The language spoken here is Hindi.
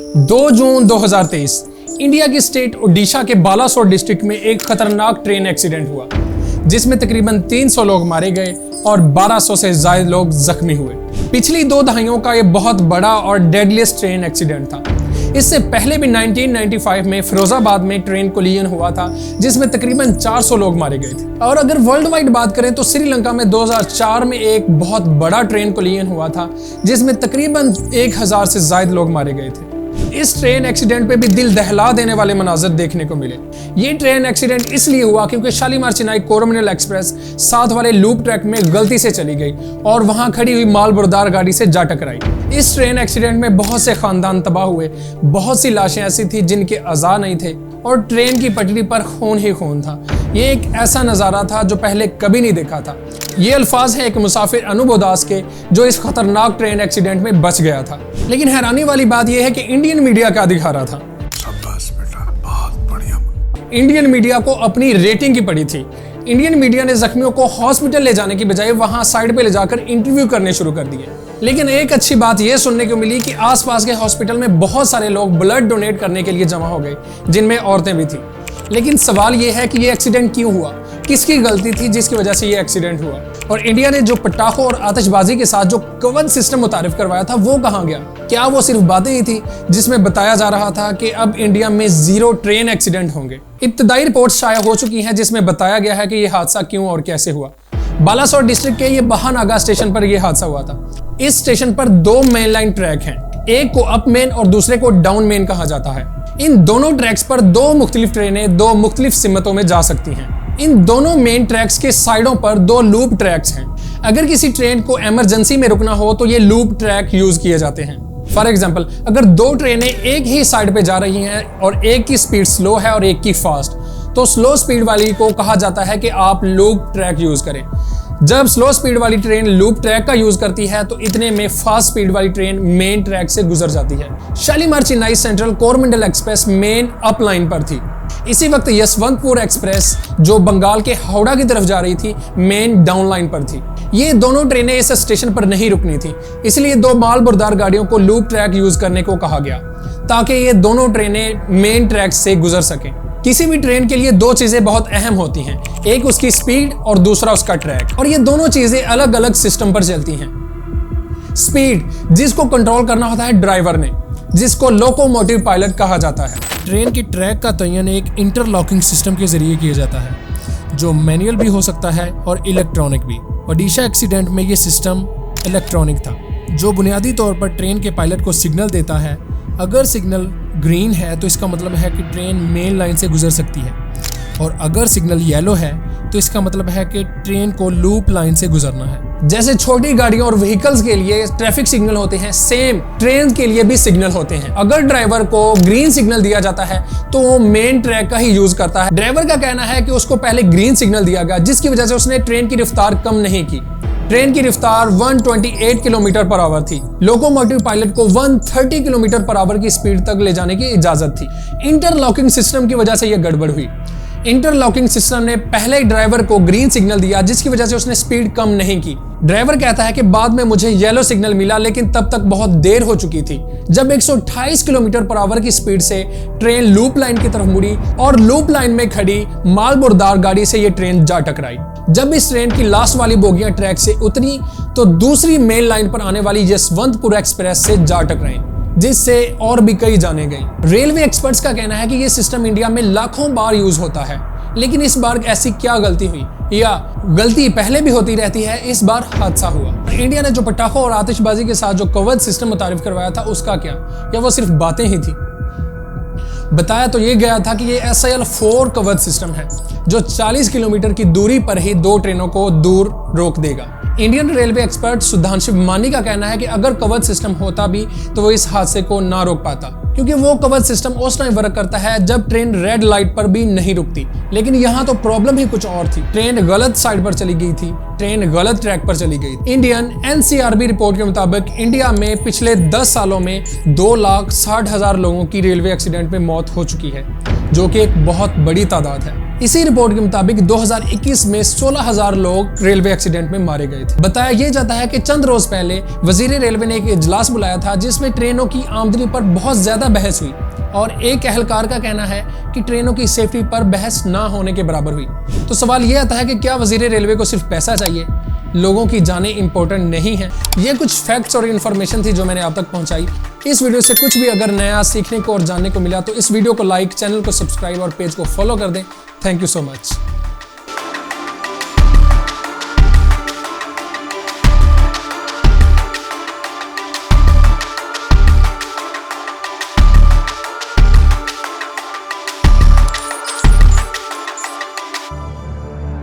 2 जून 2023 इंडिया की स्टेट ओडिशा के बालासोर डिस्ट्रिक्ट में एक खतरनाक ट्रेन एक्सीडेंट हुआ जिसमें तकरीबन 300 लोग मारे गए और 1200 से ज्यादा लोग जख्मी हुए। पिछली 2 दहाइयों का यह बहुत बड़ा और डेडलीस्ट ट्रेन एक्सीडेंट था। इससे पहले भी 1995 में फिरोजाबाद में ट्रेन कोलिजन हुआ था जिसमें तकरीबन 400 लोग मारे गए थे। और अगर वर्ल्ड वाइड बात करें तो श्रीलंका में 2004 में एक बहुत बड़ा ट्रेन कोलिजन हुआ था जिसमें तकरीबन 1000 से ज्यादा लोग मारे गए थे। इस ट्रेन एक्सीडेंट पे भी दिल दहला देने वाले मनाजर देखने को मिले। ये ट्रेन एक्सीडेंट इसलिए हुआ क्योंकि शालीमार चेन्नई कोरोमंडल एक्सप्रेस साथ वाले लूप ट्रैक में गलती से चली गई और वहां खड़ी हुई माल बरदार गाड़ी से जा टकराई। इस ट्रेन एक्सीडेंट में बहुत से खानदान तबाह हुए, बहुत सी लाशें ऐसी थी जिनके अज़ा नहीं थे और ट्रेन की पटरी पर खून ही खून था। ये एक ऐसा नज़ारा था जो पहले कभी नहीं देखा था। ये अल्फाज हैं एक मुसाफिर अनूप उदास के जो इस खतरनाक ट्रेन एक्सीडेंट में बच गया था। लेकिन हैरानी वाली बात यह है कि इंडियन मीडिया क्या दिखा रहा था। शाबाश बेटा, बहुत बढ़िया। इंडियन मीडिया को अपनी रेटिंग की पड़ी थी। इंडियन मीडिया ने जख्मियों को हॉस्पिटल ले जाने की बजाय वहां साइड पे ले जाकर इंटरव्यू करने शुरू कर दिए। लेकिन एक अच्छी बात यह सुनने को मिली कि आसपास के हॉस्पिटल में बहुत सारे लोग ब्लड डोनेट करने के लिए जमा हो गए, जिनमें औरतें भी थी। लेकिन सवाल यह है कि यह एक्सीडेंट क्यों हुआ, किसकी गलती थी जिसकी वजह से यह एक्सीडेंट हुआ, और इंडिया ने जो पटाखों और आतिशबाजी के साथ जो कवच सिस्टम मुतारिफ करवाया था वो कहाँ गया? क्या वो सिर्फ बातें ही थी जिसमें बताया जा रहा था कि अब इंडिया में 0 ट्रेन एक्सीडेंट होंगे? इब्तदाई रिपोर्ट शाया हो चुकी हैं जिसमें बताया गया है कि यह हादसा क्यों और कैसे हुआ। बालासोर डिस्ट्रिक्ट के ये बहानागा स्टेशन पर यह हादसा हुआ था। इस स्टेशन पर 2 मेन लाइन ट्रैक हैं, एक को अप मेन और दूसरे को डाउन मेन कहा जाता है। इन दोनों ट्रैक्स पर 2 मुख्तलिफ ट्रेनें 2 मुख्तलिफ सिमतों में जा सकती हैं। इन दोनों मेन ट्रैक्स के साइडों पर 2 लूप ट्रैक्स हैं। अगर किसी ट्रेन को इमरजेंसी में रुकना हो तो ये लूप ट्रैक यूज किए जाते हैं। फॉर एग्जाम्पल, अगर 2 ट्रेनें एक ही साइड पे जा रही हैं और एक की स्पीड स्लो है और एक की फास्ट, तो स्लो स्पीड वाली को कहा जाता है कि आप लूप ट्रैक यूज करें। जब स्लो स्पीड वाली ट्रेन लूप ट्रैक का यूज करती है तो इतने में फास्ट स्पीड वाली ट्रेन मेन ट्रैक से गुजर जाती है। Shalimar Chennai central Coromandel express main up line पर थी। इसी वक्त यशवंतपुर एक्सप्रेस जो बंगाल के हावड़ा की तरफ जा रही थी मेन डाउन लाइन पर थी। ये दोनों ट्रेनें इस स्टेशन पर नहीं रुकनी थी, इसलिए 2 माल बरदार गाड़ियों को लूप ट्रैक यूज करने को कहा गया ताकि ये दोनों ट्रेनें मेन ट्रैक से गुजर सकें। किसी भी ट्रेन के लिए 2 चीजें बहुत अहम होती हैं, एक उसकी स्पीड और दूसरा उसका ट्रैक, और ये दोनों चीजें अलग अलग सिस्टम पर चलती हैं। स्पीड जिसको कंट्रोल करना होता है ड्राइवर ने, जिसको लोकोमोटिव पायलट कहा जाता है। ट्रेन की ट्रैक का तयन एक इंटरलॉकिंग सिस्टम के जरिए किया जाता है जो मैनुअल भी हो सकता है और इलेक्ट्रॉनिक भी। ओडिशा एक्सीडेंट में ये सिस्टम इलेक्ट्रॉनिक था जो बुनियादी तौर पर ट्रेन के पायलट को सिग्नल देता है। अगर सिग्नल ग्रीन है तो इसका मतलब है कि ट्रेन मेन लाइन से गुजर सकती है, और अगर सिग्नल येलो है तो इसका मतलब है कि ट्रेन को लूप लाइन से गुजरना है। जैसे छोटी गाड़ियों और व्हीकल्स के लिए ट्रैफिक सिग्नल होते हैं, सेम ट्रेन के लिए भी सिग्नल होते हैं। अगर ड्राइवर को ग्रीन सिग्नल दिया जाता है तो वो मेन ट्रैक का ही यूज करता है। ड्राइवर का कहना है कि उसको पहले ग्रीन सिग्नल दिया गया जिसकी वजह से उसने ट्रेन की रफ्तार कम नहीं की। ट्रेन की रफ्तार 128 किलोमीटर पर आवर थी। लोकोमोटिव पायलट को 130 किलोमीटर पर आवर की स्पीड तक ले जाने की इजाजत थी। इंटरलॉकिंग सिस्टम की वजह से यह गड़बड़ हुई। इंटरलॉकिंग सिस्टम ने पहले ड्राइवर को ग्रीन सिग्नल दिया जिसकी वजह से उसने स्पीड कम नहीं की। ड्राइवर कहता है कि बाद में मुझे येलो सिग्नल मिला लेकिन तब तक बहुत देर हो चुकी थी। जब 128 किलोमीटर पर आवर की स्पीड से ट्रेन लूप लाइन की तरफ मुड़ी और लूप लाइन में खड़ी माल बरदार गाड़ी से ये ट्रेन जा टकराई। जब इस ट्रेन की लास्ट वाली बोगियां ट्रैक से उतरी तो दूसरी मेन लाइन पर आने वाली यशवंतपुर एक्सप्रेस से जा टकराई, जिससे और भी कई जाने गई। रेलवे एक्सपर्ट्स का कहना है कि यह सिस्टम इंडिया में लाखों बार यूज होता है, लेकिन इस बार ऐसी क्या गलती हुई, या गलती पहले भी होती रहती है, इस बार हादसा हुआ। इंडिया ने जो पटाखों और आतिशबाजी के साथ जो कवच सिस्टम मुतारिफ करवाया था उसका क्या, या वो सिर्फ बातें ही थी? बताया तो ये गया था कि ये SIL-4 कवच सिस्टम है जो 40 किलोमीटर की दूरी पर ही 2 ट्रेनों को दूर रोक देगा। इंडियन रेलवे एक्सपर्ट सुधांशु मानी का कहना है कि अगर कवच सिस्टम होता भी तो वो इस हादसे को ना रोक पाता, क्योंकि वो कवच सिस्टम उस टाइम वर्क करता है जब ट्रेन रेड लाइट पर भी नहीं रुकती। लेकिन यहाँ तो प्रॉब्लम ही कुछ और थी। ट्रेन गलत साइड पर चली गई थी, ट्रेन गलत ट्रैक पर चली गई। इंडियन NCRB रिपोर्ट के मुताबिक इंडिया में पिछले 10 सालों में 2,60,000 लोगों की रेलवे एक्सीडेंट में मौत हो चुकी है, जो कि एक बहुत बड़ी तादाद है। इसी रिपोर्ट के मुताबिक 2021 में 16,000 लोग रेलवे एक्सीडेंट में मारे गए थे। बताया यह जाता है कि चंद रोज पहले वजीर रेलवे ने एक इजलास बुलाया था जिसमें ट्रेनों की आमदनी पर बहुत ज्यादा बहस हुई और एक अहलकार का कहना है कि ट्रेनों की सेफ्टी पर बहस ना होने के बराबर हुई। तो सवाल यह आता है कि क्या वजीर रेलवे को सिर्फ पैसा चाहिए, लोगों की जानें इंपॉर्टेंट नहीं है? ये कुछ फैक्ट्स और इन्फॉर्मेशन थी जो मैंने आप तक पहुंचाई। इस वीडियो से कुछ भी अगर नया सीखने को और जानने को मिला तो इस वीडियो को लाइक, चैनल को सब्सक्राइब और पेज को फॉलो कर दें। Thank you so much.